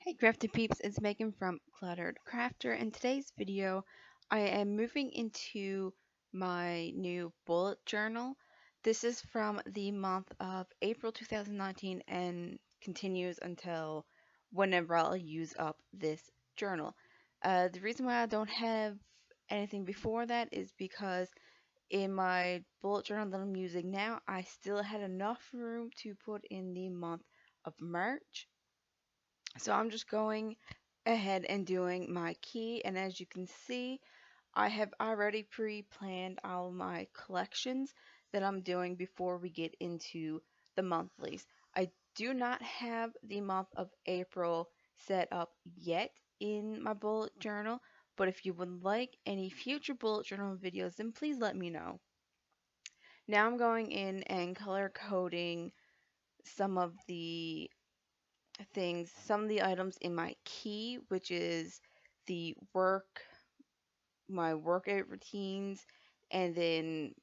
Hey crafty peeps, it's Megan from Cluttered Crafter. In today's video, I am moving into my new bullet journal. This is from the month of April 2019 and continues until whenever I'll use up this journal. The reason why I don't have anything before that is because in my bullet journal that I'm using now, I still had enough room to put in the month of March. So I'm just going ahead and doing my key, and as you can see, I have already pre-planned all my collections that I'm doing before we get into the monthlies. I do not have the month of April set up yet in my bullet journal, but if you would like any future bullet journal videos, then please let me know. Now I'm going in and color coding some of the some of the items in my key, which is the my workout routines, and then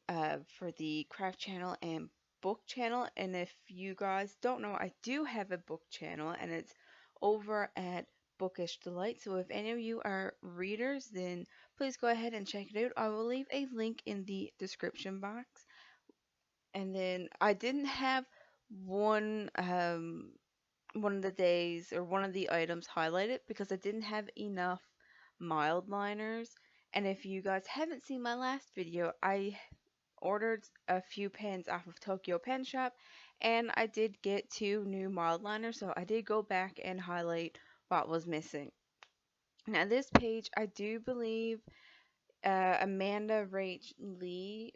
for the craft channel and book channel. And if you guys don't know, I do have a book channel, and it's over at Bookish Delight. So if any of you are readers, then please go ahead and check it out. I will leave a link in the description box. And then I didn't have one one of the days or one of the items highlighted because I didn't have enough mild liners. And if you guys haven't seen my last video, I ordered a few pens off of Tokyo Pen Shop, and I did get 2 new mild liners, so I did go back and highlight what was missing. Now this page, I do believe Amanda Rach Lee,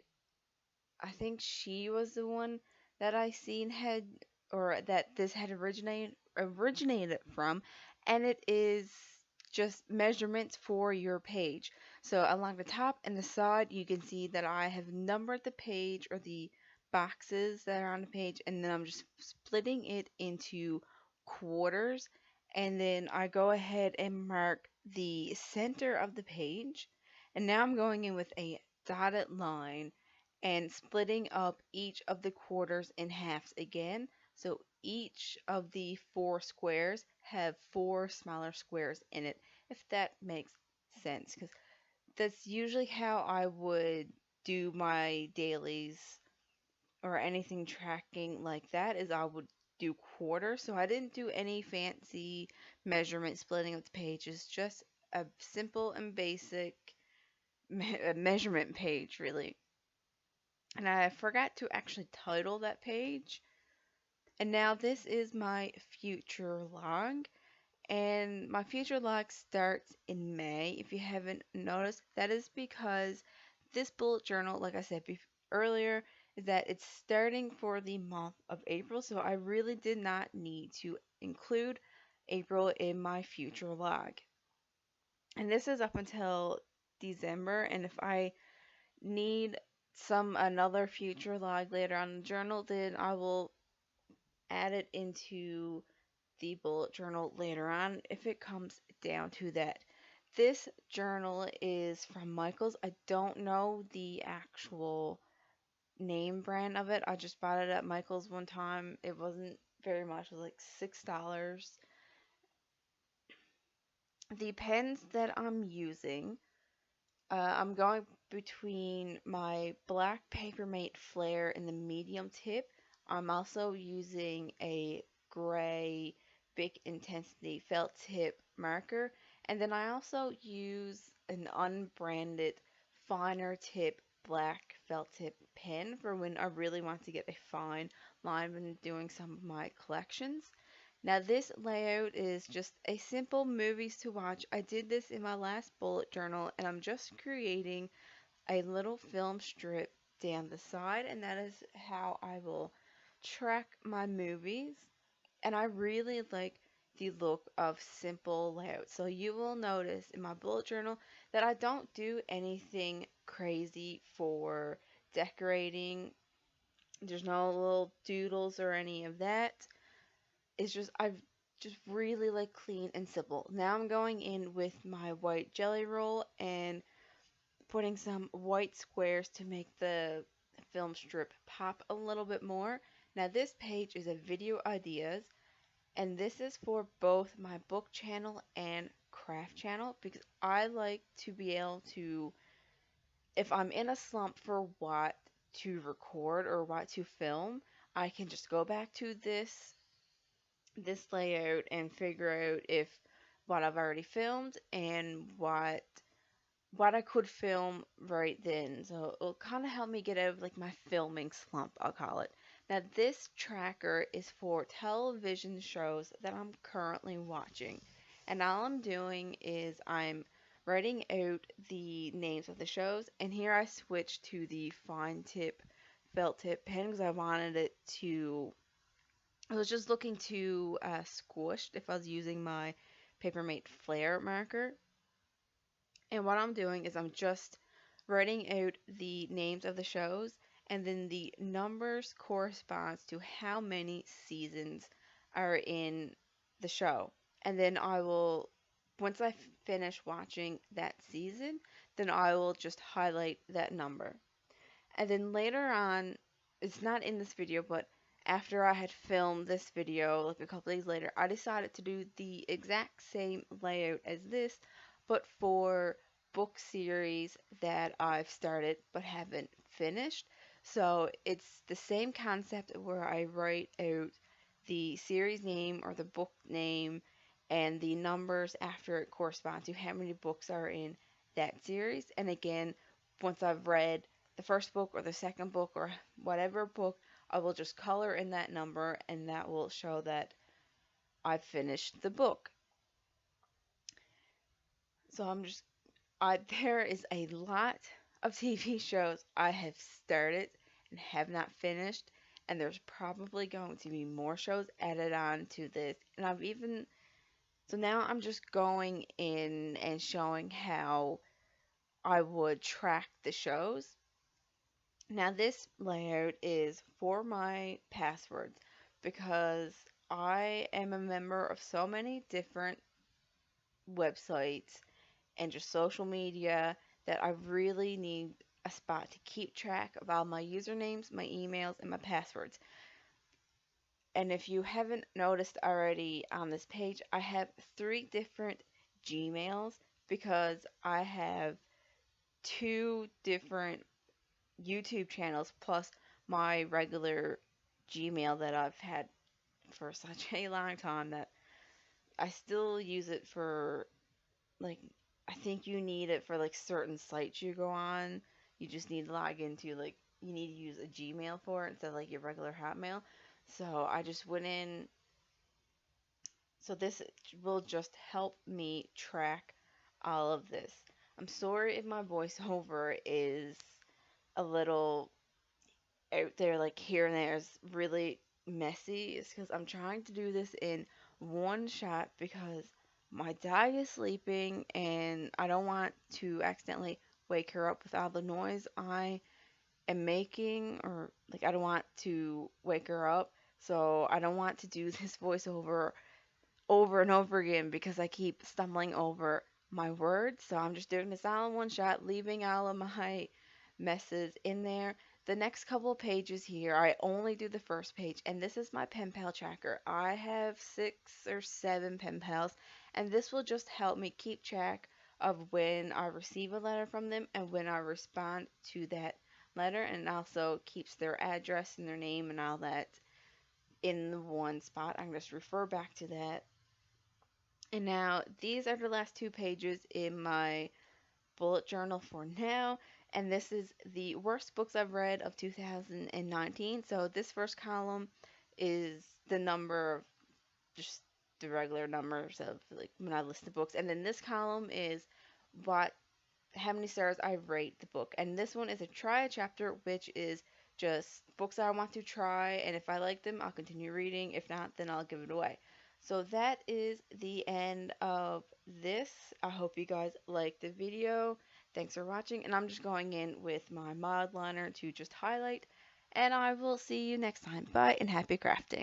I think she was the one that I seen had, or that this had originated from, and it is just measurements for your page. So along the top and the side, you can see that I have numbered the page or the boxes that are on the page, and then I'm just splitting it into quarters, and then I go ahead and mark the center of the page, and now I'm going in with a dotted line and splitting up each of the quarters in halves again. So each of the 4 squares have 4 smaller squares in it, if that makes sense. Because that's usually how I would do my dailies or anything tracking like that, is I would do quarters. So I didn't do any fancy measurement splitting of the pages, just a simple and basic measurement page, really. And I forgot to actually title that page. And now this is my future log. And my future log starts in May. If you haven't noticed, that is because this bullet journal, like I said earlier, is that it's starting for the month of April. So I really did not need to include April in my future log. And this is up until December. And if I need another future log later on in the journal, then I will add it into the bullet journal later on if it comes down to that. This journal is from Michaels. I don't know the actual name brand of it. I just bought it at Michaels one time. It wasn't very much, it was like $6. The pens that I'm using, I'm going between my black Papermate Flare in the medium tip. I'm also using a gray Big Intensity felt tip marker. And then I also use an unbranded finer tip black felt tip pen for when I really want to get a fine line when doing some of my collections. Now this layout is just a simple movies to watch. I did this in my last bullet journal, and I'm just creating a little film strip down the side, and that is how I will track my movies. And I really like the look of simple layout. So you will notice in my bullet journal that I don't do anything crazy for decorating. There's no little doodles or any of that. It's just I've just really like clean and simple. Now I'm going in with my white jelly roll and putting some white squares to make the film strip pop a little bit more. Now this page is a video ideas, And this is for both my book channel and craft channel because I like to be able to, if I'm in a slump for what to record or what to film, I can just go back to this layout and figure out if what I've already filmed and what I could film right then. So it'll kind of help me get out of like my filming slump, I'll call it. Now this tracker is for television shows that I'm currently watching. And all I'm doing is I'm writing out the names of the shows, and here I switch to the fine tip felt tip pen because I wanted it to, I was just looking to squished if I was using my Papermate Flare marker. And what I'm doing is I'm just writing out the names of the shows, and then the numbers corresponds to how many seasons are in the show. And then I will, once I finish watching that season, then I will just highlight that number. And then later on, it's not in this video, but after I had filmed this video, like a couple days later, I decided to do the exact same layout as this, but for book series that I've started but haven't finished. So it's the same concept where I write out the series name or the book name and the numbers after it correspond to how many books are in that series. And again, once I've read the first book or the second book or whatever book, I will just color in that number and that will show that I've finished the book. So there is a lot of TV shows I have started and have not finished, and there's probably going to be more shows added on to this. And so now I'm just going in and showing how I would track the shows. Now, this layout is for my passwords because I am a member of so many different websites and just social media that I really need a spot to keep track of all my usernames, my emails, and my passwords. And if you haven't noticed already on this page, I have 3 different Gmails because I have 2 different YouTube channels plus my regular Gmail that I've had for such a long time that I still use it for, like, I think you need it for like certain sites you go on. You just need to log into, like, you need to use a Gmail for it instead of like your regular Hotmail. So I just went in. So this will just help me track all of this. I'm sorry if my voiceover is a little out there, like here and there, is really messy. It's because I'm trying to do this in one shot because my dog is sleeping and I don't want to accidentally wake her up with all the noise I am making, or like I don't want to wake her up. So I don't want to do this voiceover over and over again because I keep stumbling over my words. So I'm just doing this all in one shot, leaving all of my messes in there. The next couple of pages here, I only do the first page, and this is my pen pal tracker. I have 6 or 7 pen pals, and this will just help me keep track of when I receive a letter from them and when I respond to that letter, and also keeps their address and their name and all that in one spot. I can just refer back to that. And now these are the last 2 pages in my bullet journal for now. And this is the worst books I've read of 2019. So this first column is the number of just the regular numbers of like when I list the books. And then this column is what how many stars I rate the book. And this one is a try a chapter, which is just books I want to try, and if I like them, I'll continue reading. If not, then I'll give it away. So that is the end of this. I hope you guys liked the video. Thanks for watching, and I'm just going in with my mod liner to just highlight, and I will see you next time. Bye, and happy crafting.